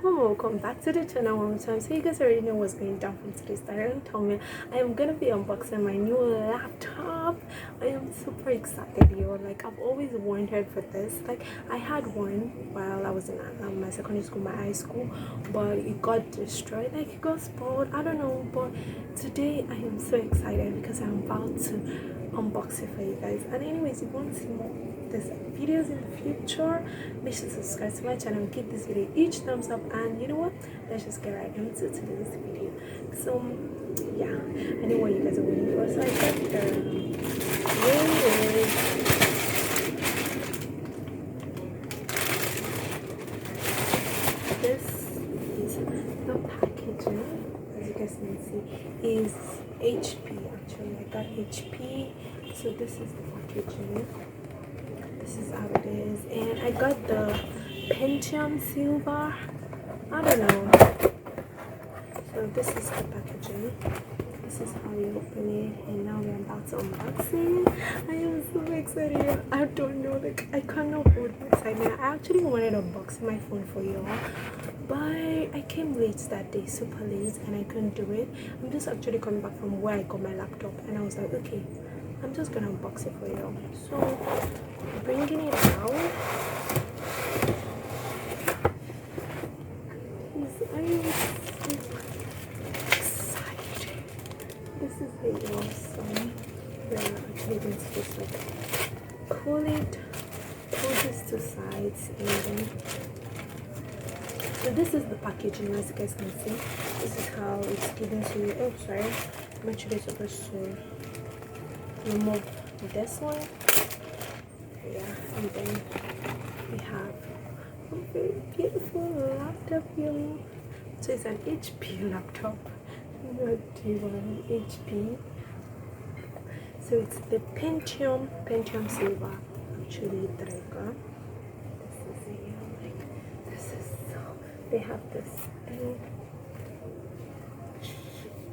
Welcome back to the channel one more time. So you guys already know what's going down from today's title. Tell me, I am gonna be unboxing my new laptop. I am super excited, yo. Like, I've always wanted for this. Like, I had one while I was in my secondary school, my high school, but it got destroyed. Like, it got spoiled, I don't know. But today I am so excited because I'm about to unbox it for you guys. And anyways, if you want to see more this videos in the future, make sure to subscribe to my channel, give this video each thumbs up, and you know what, let's just get right into today's video. So yeah, I know what you guys are waiting for. So I got this is the packaging. As you guys can see, is HP. Actually, I got HP. So this is the packaging. This is how it is, and I got the Pentium silver. I don't know. So this is the packaging. This is how you open it, and now we're about to unbox it. I am so excited. I don't know, like, I cannot hold my excitement. I actually wanted to unbox my phone for y'all, but I came late that day, super late, and I couldn't do it. I'm just actually coming back from where I got my laptop, and I was like, okay, I'm just gonna unbox it for y'all. So bringing it out, I am super excited. This is the awesome. We're actually going to just like pull this to sides, and then so this is the packaging. As you guys can see, this is how it's given to you. Oh, sorry, I'm actually supposed to remove this one. Yeah, and then we have a very beautiful laptop here. So it's an HP laptop, not T1, HP. So it's the Pentium silver actually that I got. This is it, like, this is so, they have this thing.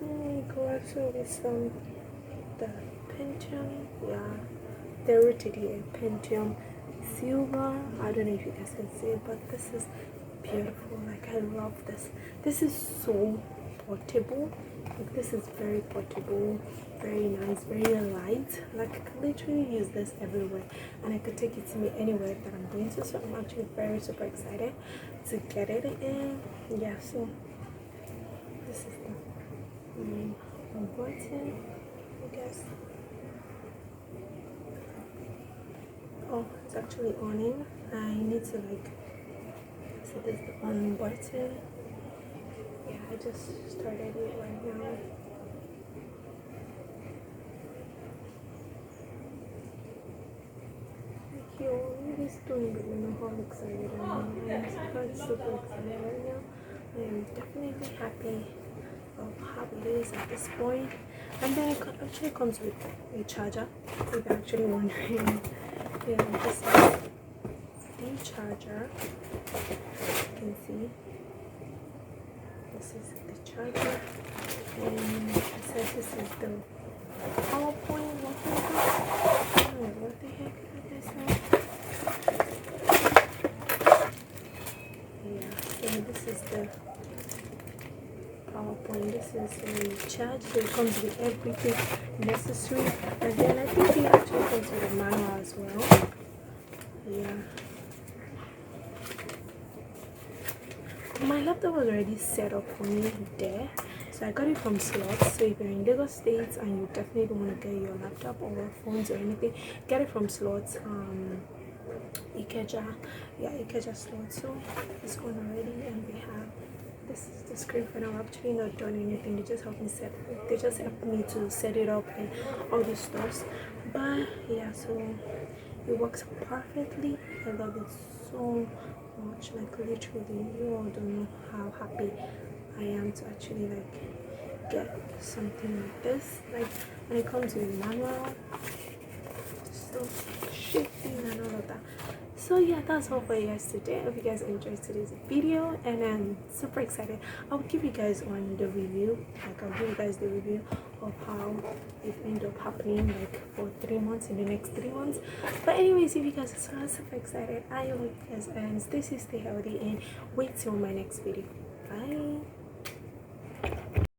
Oh my god, so it's the Pentium, yeah, they wrote it here, Pentium silver. I don't know if you guys can see it, but this is beautiful. Like, I love this. This is so portable. Like, this is very portable, very nice, very light. Like, I could literally use this everywhere, and I could take it to me anywhere that I'm going to. So I'm actually very super excited to get it. And yeah, so this is the button, I guess. Oh, it's actually on in. I need to, like, so this is the on button. Yeah, I just started it right now. Like, yo, this don't even know how excited I am. I'm super excited right now. I am definitely happy of how it is at this point. And then it actually comes with a charger, if you're actually wondering. Yeah, this is the charger. You can see this is the charger, and I said this is the PowerPoint. What the heck is this? Yeah, so this is the PowerPoint. This is when you charge, so it comes with everything necessary, and then I think it actually comes with a manual as well. Yeah, my laptop was already set up for me there, so I got it from Slots. So if you're in Lagos State and you definitely want to get your laptop or phones or anything, get it from Slots. Ikeja, yeah, Ikeja Slots. So it's on already, and we have, this is the screen for now. I've actually not done anything. They just helped me to set it up and all the stuff. But yeah, so it works perfectly. I love it so much. Like, literally, you all don't know how happy I am to actually, like, get something like this. Like, and it comes with manual, so shifting and all of that. So So yeah, that's all for you guys today. I hope you guys enjoyed today's video, and I'm super excited. I'll give you guys on the review, like I'll give you guys the review of how it ended up happening, like for 3 months, in the next 3 months. But anyways, if you guys are super excited, I hope you guys and stay healthy, and wait till my next video. Bye.